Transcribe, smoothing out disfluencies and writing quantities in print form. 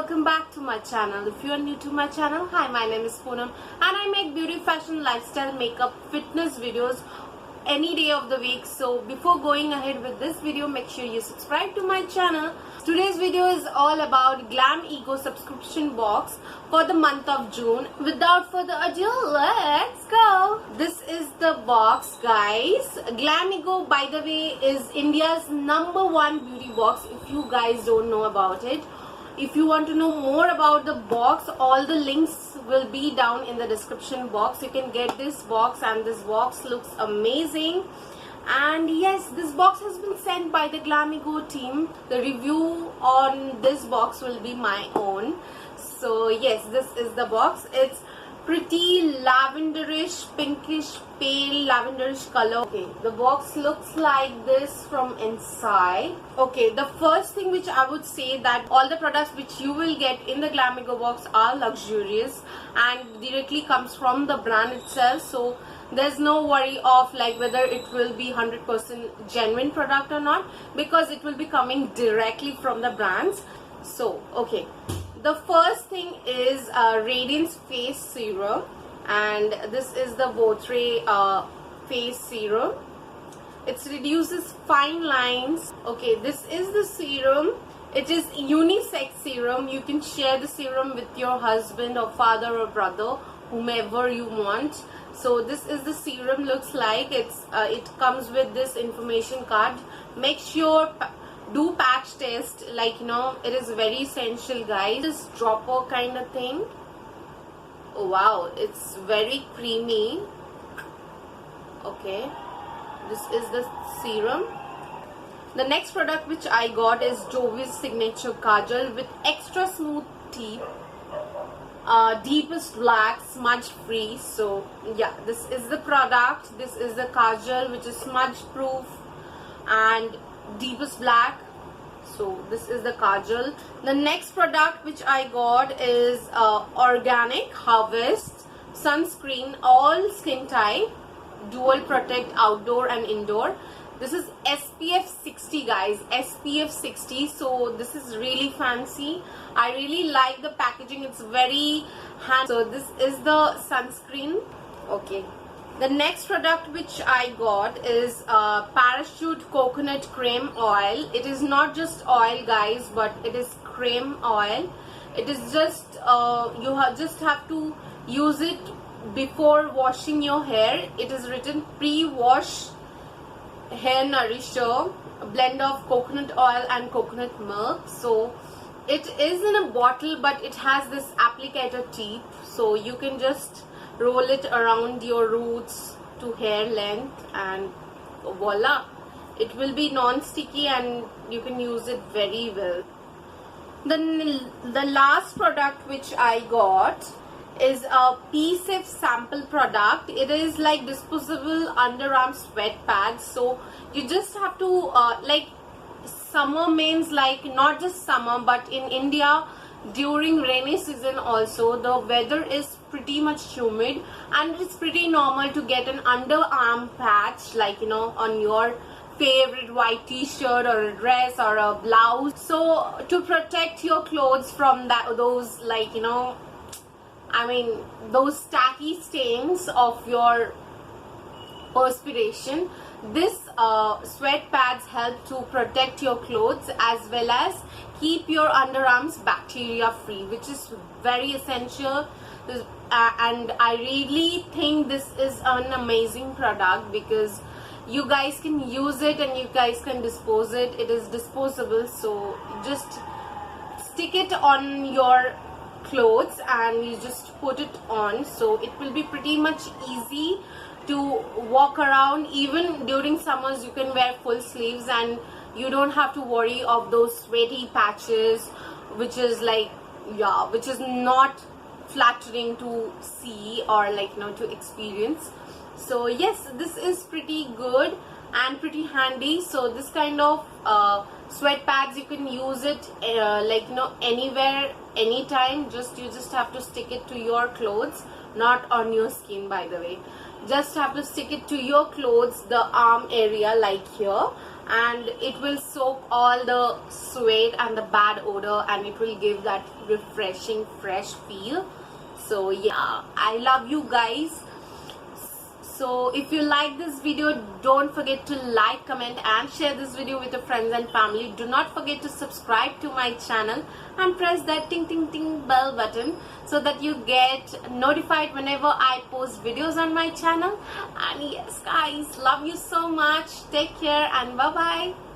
welcome back to my channel. If you are new to my channel, hi, my name is ItzPoonam and I make beauty, fashion, lifestyle, makeup, fitness videos any day of the week. So before going ahead with this video, make sure you subscribe to my channel. Today's video is all about Glamego subscription box for the month of June. Without further ado, let's go. This is the box, guys. Glamego, by the way, is India's #1 beauty box, if you guys don't know about it. If you want to know more about the box, all the links will be down in the description box. You can get this box, and this box looks amazing. And yes, this box has been sent by the Glamego team. The review on this box will be my own. So yes, this is the box. It's pretty lavenderish, pinkish, pale lavenderish color. Okay, the box looks like this from inside. Okay, the first thing which I would say that all the products which you will get in the Glamego box are luxurious and directly comes from the brand itself. So there's no worry of like whether it will be 100% genuine product or not, because it will be coming directly from the brands. So okay, the first thing is Radiance Face Serum, and this is the Botre Face Serum. It reduces fine lines. Okay, this is the serum. It is unisex serum. You can share the serum with your husband or father or brother, whomever you want. So this is the serum looks like. It comes with this information card. Make sure do patch test, like it is very essential, guys. This dropper kind of thing. Oh wow, it's very creamy. Okay, this is the serum. The next product which I got is Jovi's Signature Kajal with extra smooth teeth, deepest black, smudge free. So yeah, this is the product. This is the kajal which is smudge proof and deepest black. So this is the kajal. The next product which I got is Organic Harvest sunscreen, all skin type, dual protect outdoor and indoor. This is SPF 60, guys, SPF 60. So this is really fancy. I really like the packaging. It's very handy. So this is the sunscreen. Okay, the next product which I got is Parachute Coconut Cream Oil. It is not just oil, guys, but it is cream oil. It is just just have to use it before washing your hair. It is written pre-wash hair nourisher, a blend of coconut oil and coconut milk. So it is in a bottle, but it has this applicator tip, so you can just roll it around your roots to hair length, and voila, it will be non-sticky and you can use it very well. The last product which I got is a P-Safe sample product. It is like disposable underarm sweat pads. So you just have to like, summer means like not just summer, but in India during rainy season also the weather is pretty much humid, and it's pretty normal to get an underarm patch, like on your favorite white t-shirt or a dress or a blouse. So to protect your clothes from those like those tacky stains of your perspiration, this sweat pads help to protect your clothes as well as keep your underarms bacteria free, which is very essential. And I really think this is an amazing product because you guys can use it and you guys can dispose it. It is disposable, so just stick it on your clothes and you just put it on. So it will be pretty much easy to walk around. Even during summers you can wear full sleeves and you don't have to worry of those sweaty patches, which is like, yeah, which is not flattering to see or like to experience. So yes, this is pretty good and pretty handy. So this kind of sweat pads, you can use it like anywhere, anytime. You just have to stick it to your clothes, not on your skin, by the way. Just have to stick it to your clothes, the arm area, like here, and it will soak all the sweat and the bad odor, and it will give that refreshing fresh feel. So yeah, I love you guys. So if you like this video, don't forget to like, comment and share this video with your friends and family. Do not forget to subscribe to my channel and press that ting ting ting bell button so that you get notified whenever I post videos on my channel. And yes guys, love you so much. Take care and bye bye.